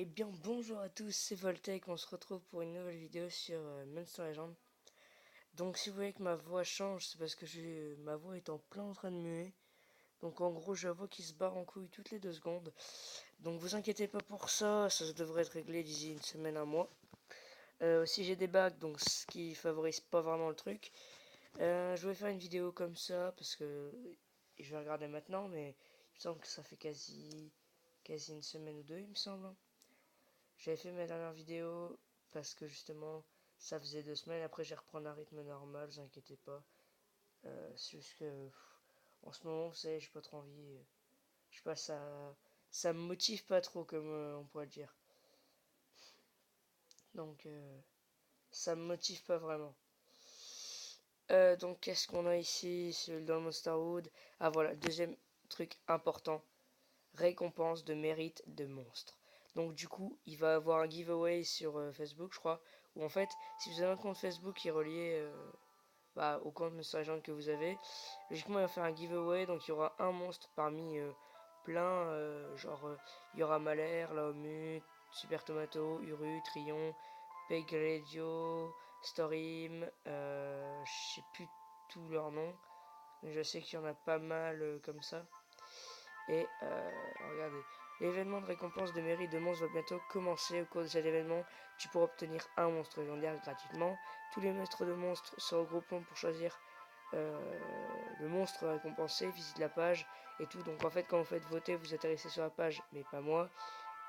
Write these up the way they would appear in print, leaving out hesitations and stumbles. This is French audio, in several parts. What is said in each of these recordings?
Eh bien bonjour à tous, c'est Voltec, on se retrouve pour une nouvelle vidéo sur Monster Legend. Donc si vous voyez que ma voix change, c'est parce que ma voix est en plein en train de muer. Donc en gros j'ai la voix qui se barre en couille toutes les 2 secondes. Donc vous inquiétez pas pour ça, ça devrait être réglé d'ici une semaine, un mois. Aussi j'ai des bacs, donc ce qui favorise pas vraiment le truc. Je vais faire une vidéo comme ça parce que je vais regarder maintenant, mais il me semble que ça fait quasi une semaine ou deux, il me semble, hein. J'avais fait ma dernière vidéo parce que justement ça faisait 2 semaines. Après j'ai repris un rythme normal, vous inquiétez pas. C'est juste que en ce moment, vous savez, j'ai pas trop envie. Je sais pas, ça me motive pas trop comme on pourrait le dire. Donc ça me motive pas vraiment. Donc qu'est-ce qu'on a ici dans le Monster Wood? Ah voilà, deuxième truc important, récompense de mérite de monstre. Donc du coup, il va avoir un giveaway sur Facebook, je crois, où en fait, si vous avez un compte Facebook qui est relié au compte Monster Legend que vous avez, logiquement, il va faire un giveaway, donc il y aura un monstre parmi plein, il y aura Malère, Laomu, Super Tomato, Uru, Trion, Pegredio, Storim, je sais plus tous leurs noms, mais je sais qu'il y en a pas mal comme ça. Et regardez, l'événement de récompense de mairie de monstres va bientôt commencer. Au cours de cet événement, tu pourras obtenir un monstre légendaire gratuitement. Tous les maîtres de monstres se regrouperont pour choisir le monstre récompensé. Visite la page et tout. Donc en fait, quand vous faites voter, vous atterrissez sur la page, mais pas moi.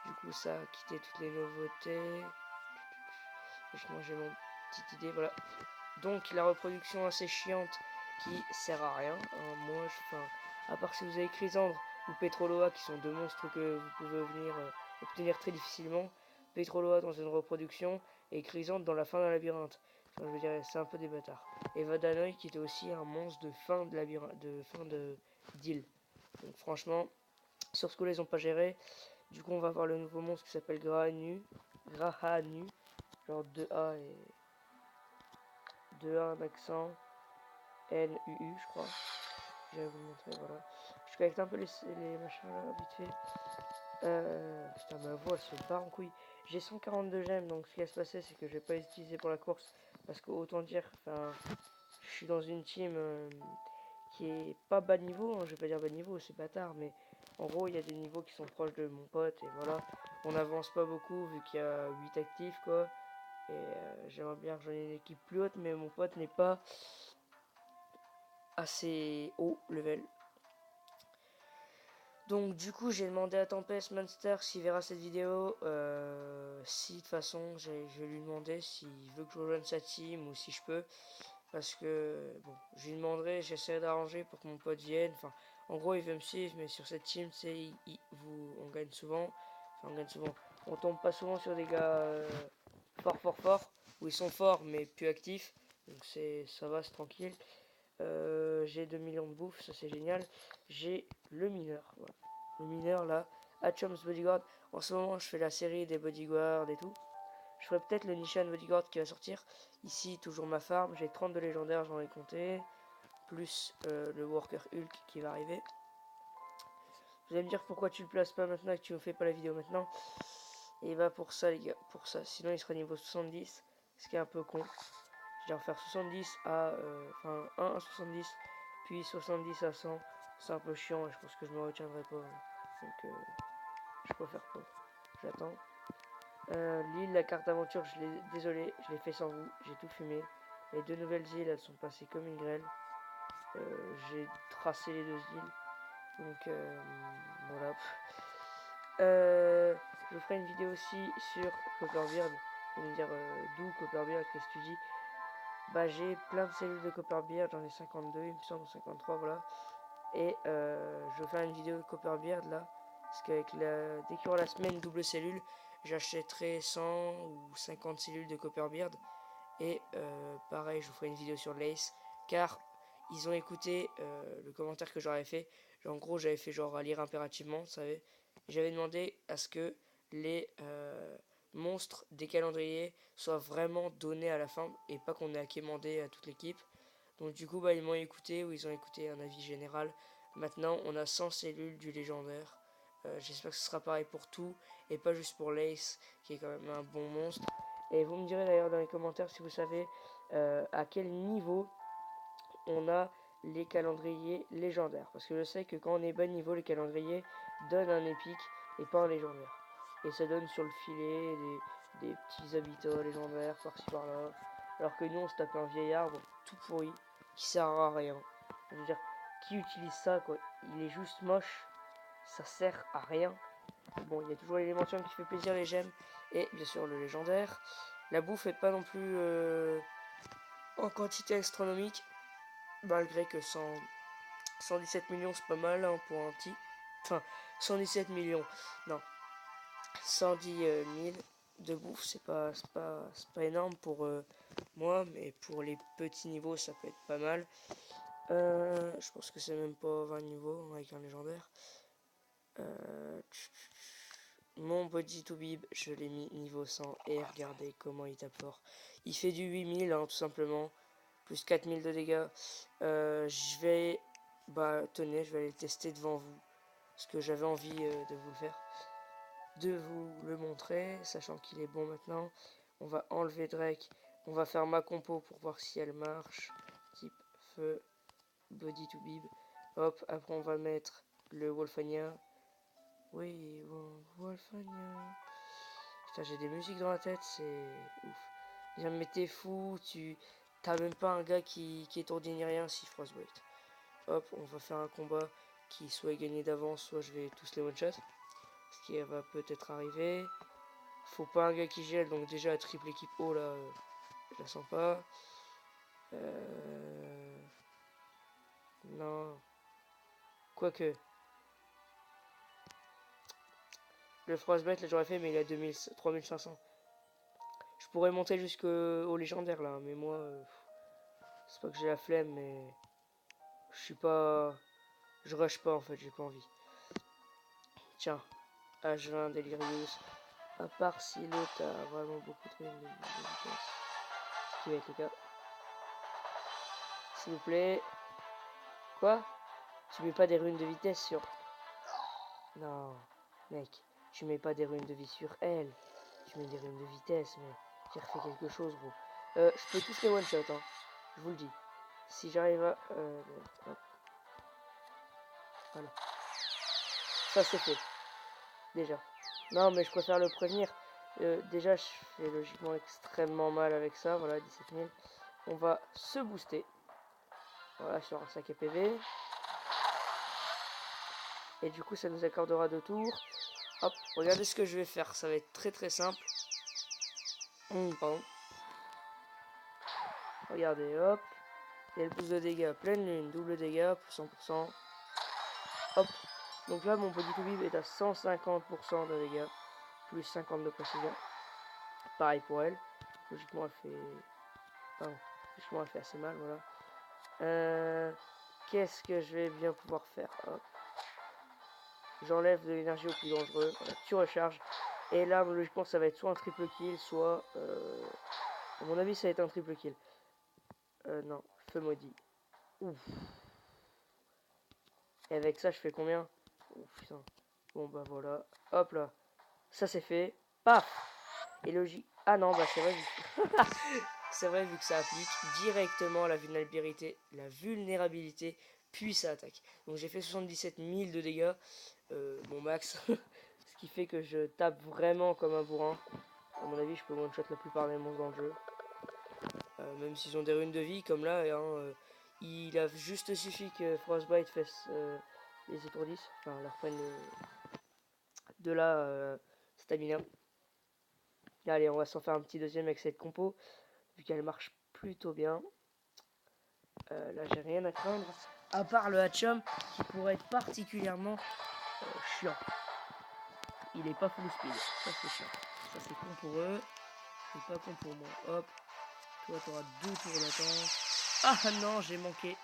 Du coup, ça a quitté toutes les nouveautés. J'ai mon petite idée, voilà. Donc la reproduction assez chiante qui sert à rien. Moi, à part si vous avez Chrysandre ou Petroloa qui sont deux monstres que vous pouvez obtenir très difficilement. Petroloa dans une reproduction et Chrysandre dans la fin d'un labyrinthe. Enfin, je veux dire, c'est un peu des bâtards. Et Vadanoi qui était aussi un monstre de fin de labyrinthe, de fin de d'île. Donc franchement, sur ce coup-là, ils n'ont pas géré. Du coup, on va voir le nouveau monstre qui s'appelle Grahanu. Grahanu, genre 2A et 2A un accent. NUU, je crois. Je vais vous montrer, voilà. Je collecte un peu les machins là, vite fait. Putain, ma voix elle se barre en couille. J'ai 142 gemmes, donc ce qui va se passer, c'est que je vais pas les utiliser pour la course. Parce qu'autant dire, enfin, je suis dans une team qui est pas bas niveau, hein, je vais pas dire bas niveau, c'est bâtard, mais en gros, il y a des niveaux qui sont proches de mon pote, et voilà. On avance pas beaucoup vu qu'il y a 8 actifs, quoi. Et j'aimerais bien rejoindre une équipe plus haute, mais mon pote n'est pas assez haut level. Donc du coup j'ai demandé à Tempest Monster s'il verra cette vidéo. Si de toute façon je vais lui demander s'il veut que je rejoigne sa team ou si je peux. Parce que bon, je lui demanderai, j'essaierai d'arranger pour que mon pote vienne. Enfin, en gros il veut me suivre, mais sur cette team, c'est on gagne souvent. Enfin on gagne souvent. On tombe pas souvent sur des gars forts, où ils sont forts mais plus actifs. Donc ça va, c'est tranquille. J'ai 2 millions de bouffe, ça c'est génial. J'ai le mineur, voilà. Le mineur là, Hatchum's Bodyguard. En ce moment, je fais la série des bodyguards et tout. Je ferai peut-être le Nishan Bodyguard qui va sortir. Ici, toujours ma farm. J'ai 32 légendaires, j'en ai compté. Plus le Worker Hulk qui va arriver. Vous allez me dire pourquoi tu le places pas maintenant et que tu ne fais pas la vidéo maintenant. Et bah pour ça, les gars, pour ça. Sinon, il sera niveau 70, ce qui est un peu con. Je vais refaire 70 à. Enfin, 1 à 70, puis 70 à 100. C'est un peu chiant et je pense que je me retiendrai pas. Donc, je préfère pas. J'attends. L'île, la carte aventure, désolé, je l'ai fait sans vous. J'ai tout fumé. Les deux nouvelles îles, elles sont passées comme une grêle. J'ai tracé les 2 îles. Donc, voilà. Je vous ferai une vidéo aussi sur Copperbeard. Vous allez me dire d'où Copperbeard, qu'est-ce que tu dis? Bah j'ai plein de cellules de Copperbeard, j'en ai 52, il me semble 53, voilà. Et je vais faire une vidéo de Copperbeard là, parce qu'avec dès qu'il y aura la semaine double cellule, j'achèterai 100 ou 50 cellules de Copperbeard. Et pareil, je vous ferai une vidéo sur Lace, car ils ont écouté le commentaire que j'aurais fait. En gros, j'avais fait genre à lire impérativement, vous savez. J'avais demandé à ce que les monstres des calendriers soient vraiment donnés à la fin et pas qu'on ait à quémander à toute l'équipe. Donc du coup, bah, ils m'ont écouté ou ils ont écouté un avis général. Maintenant, on a 100 cellules du légendaire. J'espère que ce sera pareil pour tout et pas juste pour l'Ace qui est quand même un bon monstre. Et vous me direz d'ailleurs dans les commentaires si vous savez à quel niveau on a les calendriers légendaires. Parce que je sais que quand on est bas niveau, les calendriers donnent un épique et pas un légendaire. Et ça donne sur le filet des petits habitats légendaires par-ci par-là. Alors que nous on se tape un vieil arbre tout pourri qui sert à rien. Je veux dire, qui utilise ça quoi? Il est juste moche, ça sert à rien. Bon, il y a toujours l'élémentium qui fait plaisir, les gemmes, et bien sûr le légendaire. La bouffe est pas non plus en quantité astronomique, malgré que 117 millions c'est pas mal hein, pour un petit. Enfin, 117 millions, non, 110 000 de bouffe, c'est pas énorme pour moi, mais pour les petits niveaux ça peut être pas mal. Je pense que c'est même pas 20 niveaux avec un légendaire. Mon body to bib, je l'ai mis niveau 100 et regardez comment il tape fort. Il fait du 8000 hein, tout simplement, plus 4000 de dégâts. Je vais, tenez, je vais aller le tester devant vous, parce que j'avais envie de vous le faire, de vous le montrer, sachant qu'il est bon maintenant. On va enlever Drake, on va faire ma compo pour voir si elle marche. Type feu, body to bib. Hop, après on va mettre le Wolfania. Oui, Wolfania. Putain, j'ai des musiques dans la tête, c'est ouf. Viens, mais t'es fou, t'as même pas un gars qui étourdit ni rien si Frostbite. Hop, on va faire un combat qui soit gagné d'avance, soit je vais tous les one-shot. Ce qui va peut-être arriver. Faut pas un gars qui gèle, donc déjà la triple équipe haut là, je la sens pas. Non. Quoique. Le Frostbite là j'aurais fait, mais il a 3500. Je pourrais monter jusqu'au légendaire là, mais moi, c'est pas que j'ai la flemme, mais je suis pas. Je rush pas en fait, j'ai pas envie. Tiens, H20 Delirious. À part si l'autre a vraiment beaucoup de runes de vitesse. Ce qui va être le cas. S'il vous plaît. Quoi? Tu mets pas des runes de vitesse sur. Non, mec, tu mets pas des runes de vie sur elle. Tu mets des runes de vitesse, mais j'ai refait quelque chose, gros. Je peux tous les one-shot, hein. Je vous le dis. Si j'arrive à. Hop. Voilà. Ça c'est fait. Déjà. Non, mais je préfère le prévenir. Déjà, je fais logiquement extrêmement mal avec ça. Voilà, 17 000. On va se booster. Voilà, sur un 5 PV. Et du coup, ça nous accordera 2 tours. Hop, regardez ce que je vais faire. Ça va être très très simple. Pardon. Regardez, hop. Il y a le boost de dégâts, pleine lune, double dégâts, plus 100%. Hop. Donc là, mon body to bib est à 150% de dégâts, plus 50 de précision. Pareil pour elle. Logiquement, elle fait. Pardon. Logiquement, elle fait assez mal, voilà. Qu'est-ce que je vais bien pouvoir faire? Hop. J'enlève de l'énergie au plus dangereux. Voilà, tu recharges. Et là, logiquement, ça va être soit un triple kill, soit. À mon avis, ça va être un triple kill. Non, feu maudit. Ouf. Et avec ça, je fais combien? Oh putain. Bon, bah voilà. Hop là. Ça, c'est fait. Paf. Et logique. Ah non, bah c'est vrai. C'est vrai, vu que ça applique directement la vulnérabilité, puis ça attaque. Donc j'ai fait 77 000 de dégâts, mon max. Ce qui fait que je tape vraiment comme un bourrin. À mon avis, je peux one-shot la plupart des monstres dans le jeu. Même s'ils ont des runes de vie, comme là, hein, il a juste suffi que Frostbite fasse les étourdisse, enfin leur prenne de la stamina. Allez, on va s'en faire un petit deuxième avec cette compo, vu qu'elle marche plutôt bien. Là, j'ai rien à craindre, à part le Hatchum, qui pourrait être particulièrement chiant. Il est pas full speed, ça c'est chiant. Ça c'est con pour eux, c'est pas con pour moi. Hop, toi t'auras 2 tours d'attente. Ah non, j'ai manqué.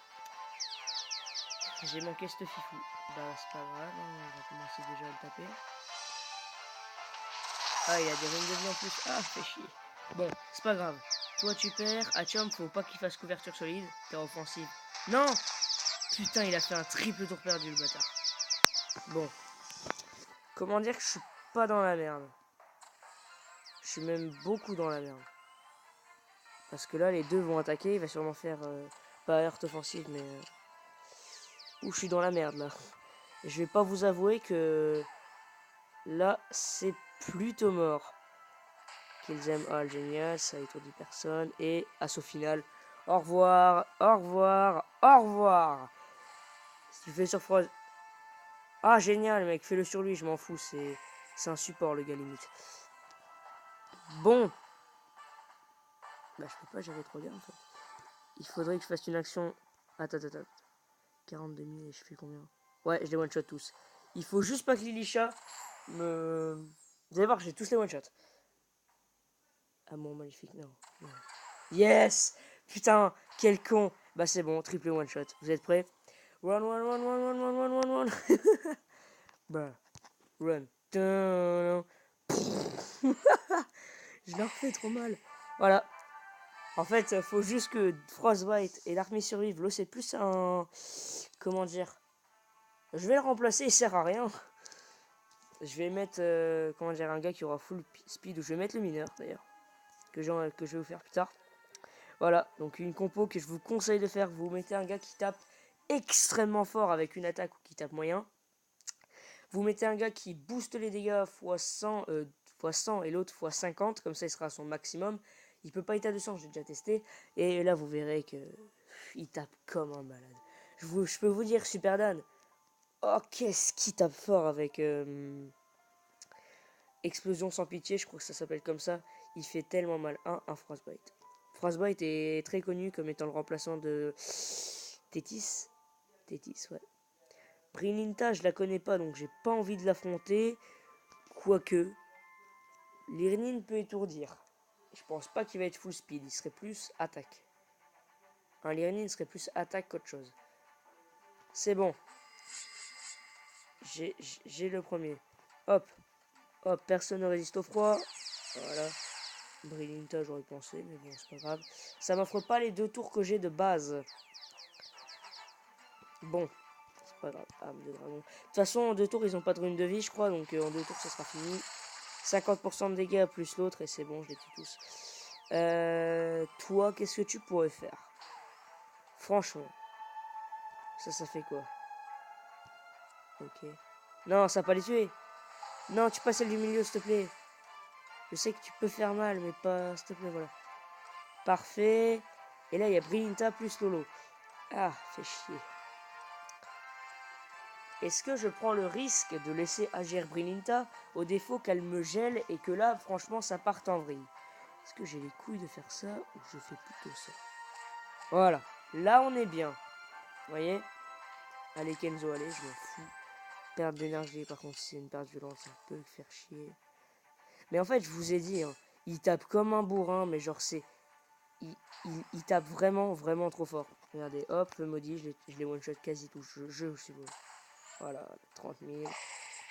J'ai manqué ce fifou. Bah c'est pas grave, hein, on va commencer déjà à le taper. Ah, il y a des runes de vie en plus. Ah, fait chier. Bon, c'est pas grave. Toi, tu perds. Hatchum, faut pas qu'il fasse couverture solide. T'es offensive. Non. Putain, il a fait un triple tour perdu, le bâtard. Bon. Comment dire que je suis pas dans la merde? Je suis même beaucoup dans la merde. Parce que là, les deux vont attaquer. Il va sûrement faire... pas heurte offensive, mais... Où je suis dans la merde, là. Et je vais pas vous avouer que... Là, c'est plutôt mort. Qu'ils aiment All, génial. Ça étourdit personne. Et assaut final. Au revoir. Au revoir. Au revoir. Si tu fais sur Frost... Ah, génial, mec. Fais-le sur lui. Je m'en fous. C'est un support, le gars, limite. Bon. Bah, je peux pas gérer trop bien, en fait. Il faudrait que je fasse une action... Attends. 42 000 et je fais combien? Ouais, je les one-shot tous. Il faut juste pas que Lilisha me... Vous allez voir, j'ai tous les one-shot. Ah bon, magnifique, non. Yes! Putain, quel con! Bah c'est bon, triple one-shot. Vous êtes prêts? Run. Bah, run. Je leur fais trop mal. Voilà. En fait, faut juste que Frostbite et l'armée survivent. L'eau, c'est plus un... Comment dire? Je vais le remplacer, il sert à rien. Je vais mettre, comment dire, un gars qui aura full speed, ou je vais mettre le mineur, d'ailleurs. Que je vais vous faire plus tard. Voilà, donc une compo que je vous conseille de faire. Vous mettez un gars qui tape extrêmement fort avec une attaque ou qui tape moyen. Vous mettez un gars qui booste les dégâts x100 et l'autre x50, comme ça il sera à son maximum. Il peut pas être à 200, j'ai déjà testé. Et là vous verrez que il tape comme un malade. Je peux vous dire, Super Dan, oh qu'est-ce qu'il tape fort avec Explosion sans pitié, je crois que ça s'appelle comme ça. Il fait tellement mal. Un Frostbite. Frostbite est très connu comme étant le remplaçant de Tétis. Tétis, ouais. Brilinta, je la connais pas, donc j'ai pas envie de l'affronter. Quoique, Lyrnine peut étourdir. Je pense pas qu'il va être full speed, il serait plus attaque. Un Lyrnine serait plus attaque qu'autre chose. C'est bon. J'ai le premier. Hop. Hop, personne ne résiste au froid. Voilà. Brilinta, j'aurais pensé, mais bon, c'est pas grave. Ça m'offre pas les 2 tours que j'ai de base. Bon, c'est pas grave. Âme de dragon. De toute façon, en 2 tours, ils ont pas de rune de vie, je crois. Donc en 2 tours, ça sera fini. 50% de dégâts plus l'autre, et c'est bon, je les tue tous. Toi, qu'est-ce que tu pourrais faire? Franchement. Ça fait quoi? Ok. Non, ça va pas les tuer. Non, tu passes celle du milieu, s'il te plaît. Je sais que tu peux faire mal, mais pas... S'il te plaît, voilà. Parfait. Et là, il y a Brilinta plus Lolo. Ah, fait chier. Est-ce que je prends le risque de laisser agir Brilinta au défaut qu'elle me gèle et que là, franchement, ça parte en vrille? Est-ce que j'ai les couilles de faire ça ou je fais plutôt ça? Voilà. Là, on est bien. Vous voyez? Allez, Kenzo, allez, je m'en fous. Perte d'énergie, par contre, si c'est une perte violente, ça peut faire chier. Mais en fait, je vous ai dit, hein, il tape comme un bourrin, mais genre, c'est... Il tape vraiment trop fort. Regardez, hop, le maudit, je l'ai one-shot quasi tout. Je suis bon. Voilà, 30 000.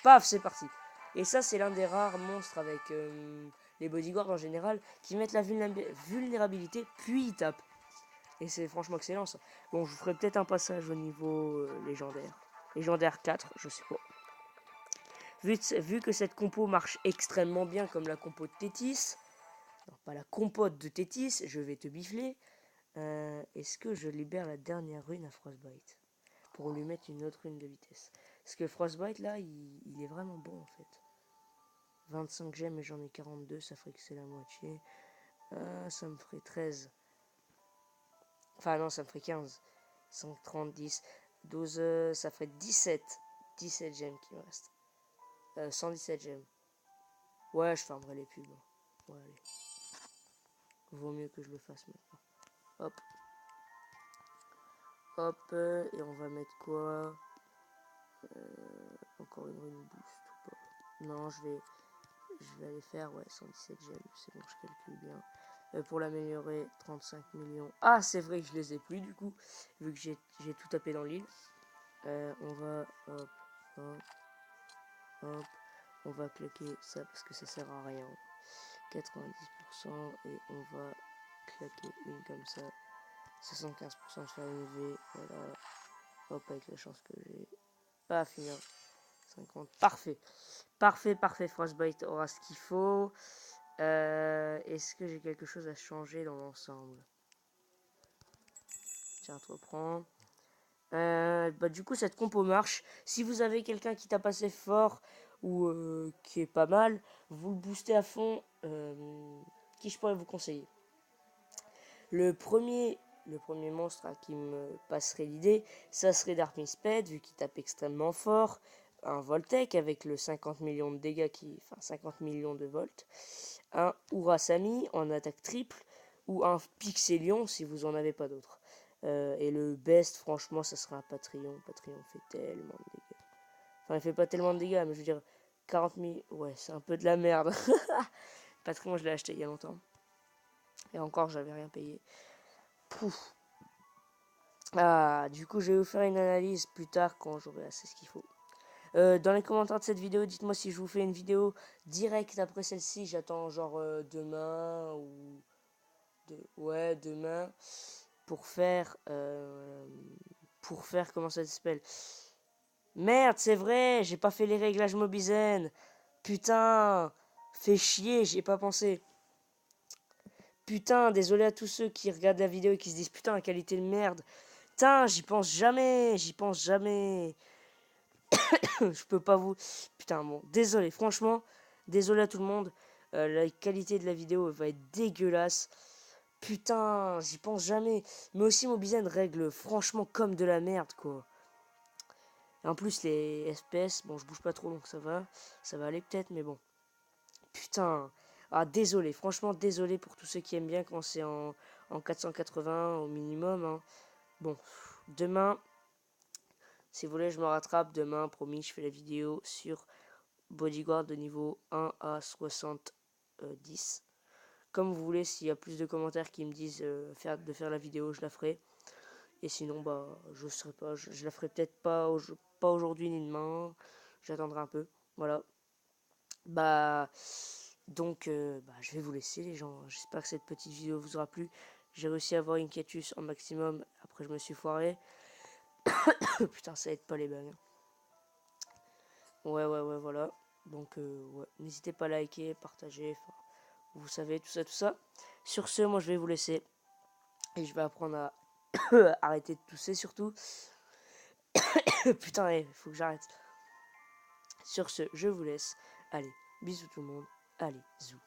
Paf, c'est parti. Et ça, c'est l'un des rares monstres avec les bodyguards en général qui mettent la vulnérabilité, puis ils tapent. Et c'est franchement excellent ça. Bon, je vous ferai peut-être un passage au niveau légendaire. Légendaire 4, je sais pas. Vu que cette compo marche extrêmement bien comme la compo de Tétis, non pas la compote de Tétis, je vais te bifler. Est-ce que je libère la dernière rune à Frostbite pour lui mettre une autre rune de vitesse? Parce que Frostbite là, il est vraiment bon en fait. 25 gemmes et j'en ai 42, ça ferait que c'est la moitié. Ça me ferait 13. Enfin non, ça me ferait 15. 5, 30, 10, 12, ça ferait 17. 17 gemmes qui me restent. 117 gemmes. Ouais, je fermerai les pubs. Ouais, allez. Vaut mieux que je le fasse maintenant. Hop. Hop. Et on va mettre quoi? Encore une rune boost ou pas? Non, je vais aller faire, ouais, 117 gemmes. C'est bon, je calcule bien. Pour l'améliorer, 35 millions. Ah, c'est vrai que je les ai plus du coup, vu que j'ai tout tapé dans l'île. On va, hop, hop, hop. On va claquer ça parce que ça sert à rien. 90% et on va claquer une comme ça. 75% de faire une V. Voilà. Hop, avec la chance que j'ai. Pas finir. 50. Parfait. Parfait. Frostbite aura ce qu'il faut. Est-ce que j'ai quelque chose à changer dans l'ensemble? Tiens, te reprends. Du coup, cette compo marche. Si vous avez quelqu'un qui tape assez fort ou qui est pas mal, vous le boostez à fond. Qui je pourrais vous conseiller? Le premier monstre à qui me passerait l'idée, ça serait Dark Misped, vu qu'il tape extrêmement fort. Un Voltec avec le 50 millions de dégâts, enfin 50 millions de volts. Un Urasami en attaque triple. Ou un Pixelion si vous en avez pas d'autres. Et le best, franchement, ça serait un Patreon. Patreon fait tellement de dégâts. Enfin, il fait pas tellement de dégâts, mais je veux dire, 40 000, ouais, c'est un peu de la merde. Patreon, je l'ai acheté il y a longtemps. Et encore, j'avais rien payé. Pouf. Ah, du coup, je vais vous faire une analyse plus tard quand j'aurai assez ce qu'il faut. Dans les commentaires de cette vidéo, dites-moi si je vous fais une vidéo directe après celle-ci. J'attends genre demain ou... ouais, demain. Pour faire... comment ça s'appelle? Merde, c'est vrai, j'ai pas fait les réglages Mobizen. Putain, fait chier, j'y ai pas pensé. Putain, désolé à tous ceux qui regardent la vidéo et qui se disent putain, qualité de merde. Putain, j'y pense jamais. Je peux pas vous... Putain, bon, désolé, franchement, désolé à tout le monde. La qualité de la vidéo va être dégueulasse. Putain, j'y pense jamais. Mais aussi, Mobizen règle franchement comme de la merde, quoi. Et en plus, les FPS, bon, je bouge pas trop, donc ça va. Ça va aller peut-être, mais bon. Putain. Ah, désolé, franchement, désolé pour tous ceux qui aiment bien quand c'est en 480 au minimum. Hein. Bon, demain, si vous voulez, je me rattrape. Demain, promis, je fais la vidéo sur Bodyguard de niveau 1 à 70. Comme vous voulez, s'il y a plus de commentaires qui me disent de faire la vidéo, je la ferai. Et sinon, bah, je serai pas, je la ferai peut-être pas aujourd'hui ni demain. J'attendrai un peu. Voilà. Bah, donc, je vais vous laisser, les gens. J'espère que cette petite vidéo vous aura plu. J'ai réussi à avoir une quietus en maximum. Après, je me suis foiré. Putain, ça aide pas les bugs. Ouais, voilà. Donc, ouais. N'hésitez pas à liker, partager. Vous savez, tout ça. Sur ce, moi, je vais vous laisser. Et je vais apprendre à arrêter de tousser, surtout. Putain, il faut que j'arrête. Sur ce, je vous laisse. Allez, bisous tout le monde. Allez, zou.